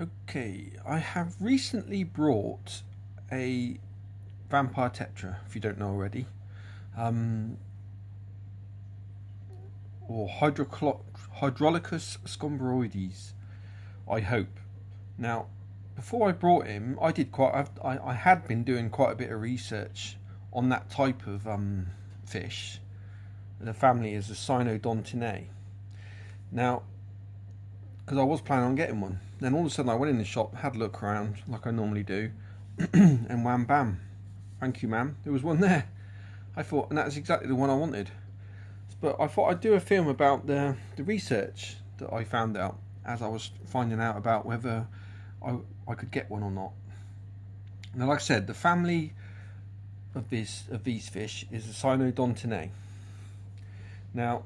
Okay, I have recently brought a vampire tetra, if you don't know already, um, or Hydrolicus scombroides, I hope. Now, before I brought him, I had been doing quite a bit of research on that type of fish. The family is the CYNODONTINAE. Now, because I was planning on getting one. Then all of a sudden I went in the shop, had a look around like I normally do, and wham bam, thank you ma'am, there was one there. I thought, and that's exactly the one I wanted. But I thought I'd do a film about the research that I found out as I was finding out about whether I could get one or not. Now, like I said, the family of these fish is the CYNODONTINAE. Now,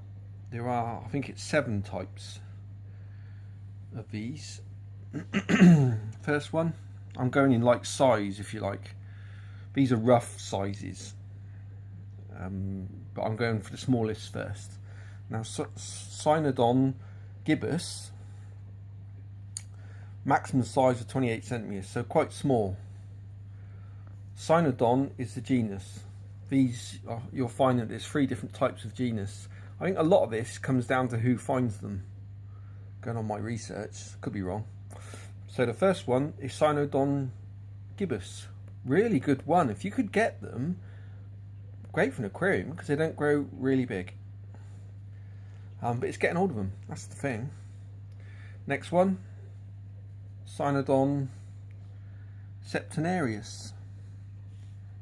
there are, I think it's 7 types of these. First one, I'm going in like size, if you like. These are rough sizes, but I'm going for the smallest first. Now, Cynodon gibbous, maximum size of 28 centimeters, so quite small. Cynodon is the genus. These you'll find that there's 3 different types of genus. I think a lot of this comes down to who finds them. Going on my research, could be wrong. So the first one is Cynodon gibbous. Really good one. If you could get them, great for an aquarium because they don't grow really big. But it's getting hold of them. That's the thing. Next one, Cynodon septenarius.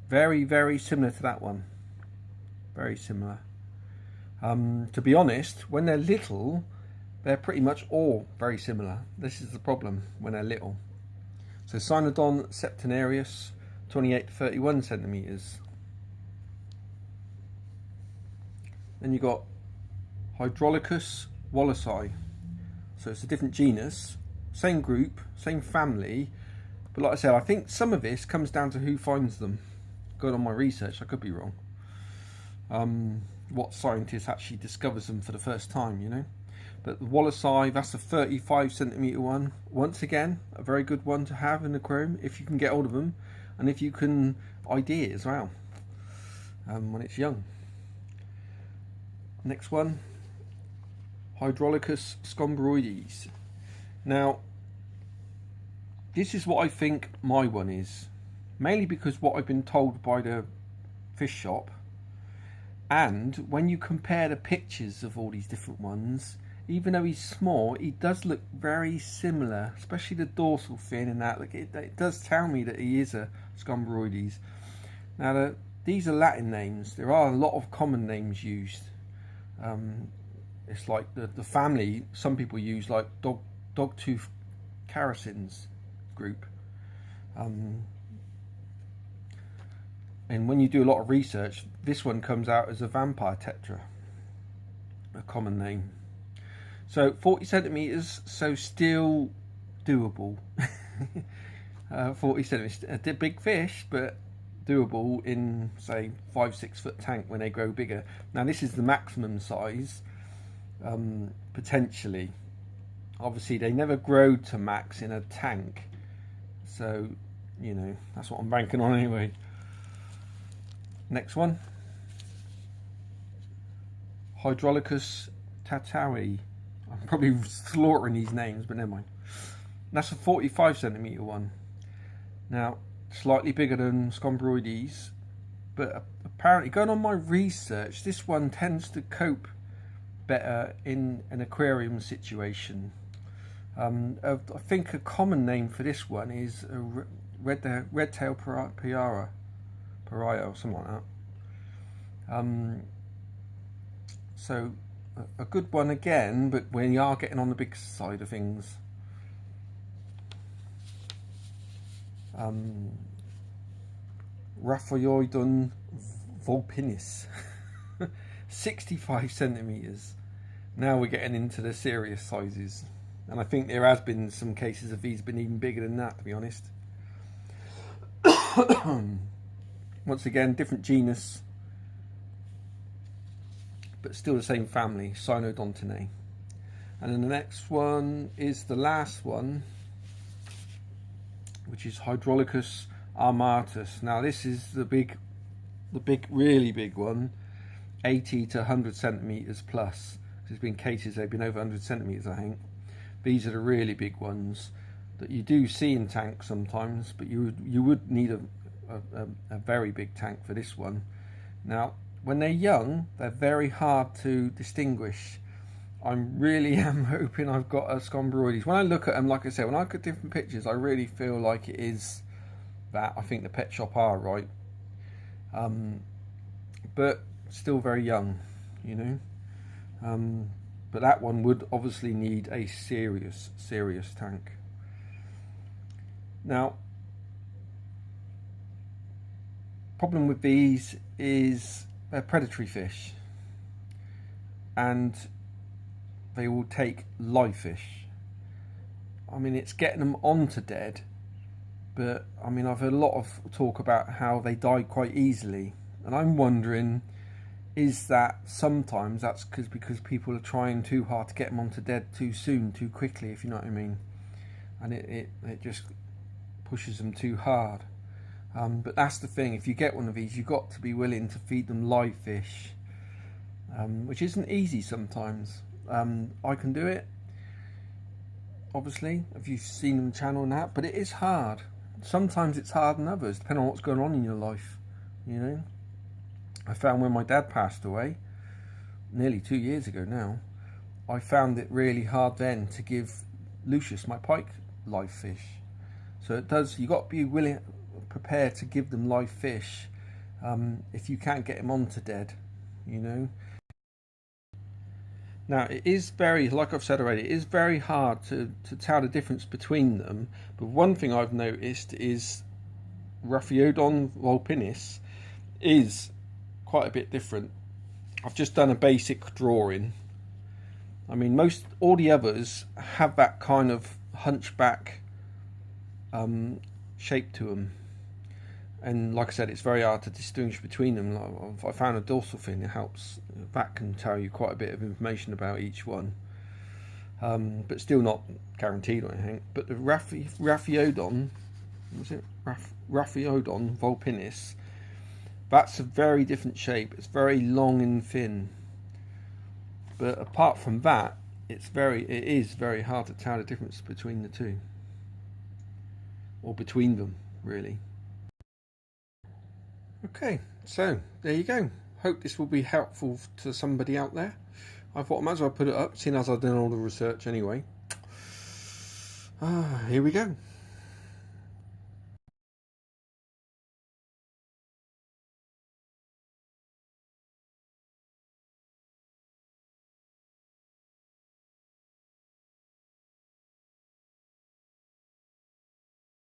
Very, very similar to that one. Very similar. To be honest, when they're little, they're pretty much all very similar. This is the problem when they're little. So Cynodon septenarius, 28 to 31 centimeters. Then you got Hydrolicus wallacei. So it's a different genus, same group, same family. But like I said, I think some of this comes down to who finds them. Going on my research, I could be wrong. What scientist actually discovers them for the first time, you know. But the wallacei, that's a 35 centimeter one. Once again, a very good one to have in the aquarium if you can get hold of them, and if you can ID it as well when it's young. Next one, Hydrolicus scombroides. Now, this is what I think my one is, mainly because what I've been told by the fish shop, and when you compare the pictures of all these different ones, even though he's small, he does look very similar, especially the dorsal fin and that. Like it does tell me that he is a scombroides. Now, these are Latin names. There are a lot of common names used. It's like the family, some people use like dogtooth characins group. And when you do a lot of research, this one comes out as a vampire tetra, a common name. So 40 centimeters, so still doable. 40 centimeters, a big fish, but doable in, say, 5-6 foot tank when they grow bigger. Now this is the maximum size, potentially. Obviously they never grow to max in a tank, so you know, that's what I'm banking on anyway. Next one, Hydrolicus tatawi. I'm probably slaughtering these names, but never mind. That's a 45 centimeter one. Now, slightly bigger than scombroides, but apparently, going on my research, this one tends to cope better in an aquarium situation. I think a common name for this one is a red-tailed pariah or something like that. So a good one again, but when you are getting on the big side of things. Raphoidon vulpinis, 65 centimeters. Now we're getting into the serious sizes, and I think there has been some cases of these been even bigger than that, to be honest. Once again, different genus, but still the same family, CYNODONTINAE. And then the next one is the last one, which is Hydrolicus armatus. Now this is the big, really big one, 80 to 100 centimeters plus. There's been cases they've been over 100 centimeters, I think. These are the really big ones that you do see in tanks sometimes, but you would need a very big tank for this one. Now, when they're young, they're very hard to distinguish. I really am hoping I've got a Scombroides. When I look at them, like I said, when I look at different pictures, I really feel like it is that. I think the pet shop are right. But still very young, you know. But that one would obviously need a serious tank. Now, problem with these is they're predatory fish, and they will take live fish. I mean, it's getting them onto dead, but I mean, I've heard a lot of talk about how they die quite easily, and I'm wondering, is that sometimes that's because people are trying too hard to get them onto dead too soon, too quickly, if you know what I mean, and it just pushes them too hard. But that's the thing, if you get one of these, you've got to be willing to feed them live fish, which isn't easy sometimes. I can do it, obviously, if you've seen on the channel and that, but it is hard. Sometimes it's harder than others, depending on what's going on in your life, you know. I found when my dad passed away, nearly 2 years ago now, I found it really hard then to give Lucius, my pike, live fish. So it does, you've got to be willing, prepared to give them live fish if you can't get them onto dead, you know. Now it is very, like I've said already, it is very hard to tell the difference between them, but one thing I've noticed is Raphiodon vulpinis is quite a bit different. I've just done a basic drawing. I mean, all the others have that kind of hunchback shape to them, and like I said, it's very hard to distinguish between them. I found a dorsal fin, it helps, that can tell you quite a bit of information about each one, but still not guaranteed or anything. But the Raphiodon, was it Raphiodon vulpinis, that's a very different shape. It's very long and thin, but apart from that, it is very hard to tell the difference between the two, or between them, really. Okay, so there you go. Hope this will be helpful to somebody out there. I thought I might as well put it up, seeing as I've done all the research anyway. Here we go.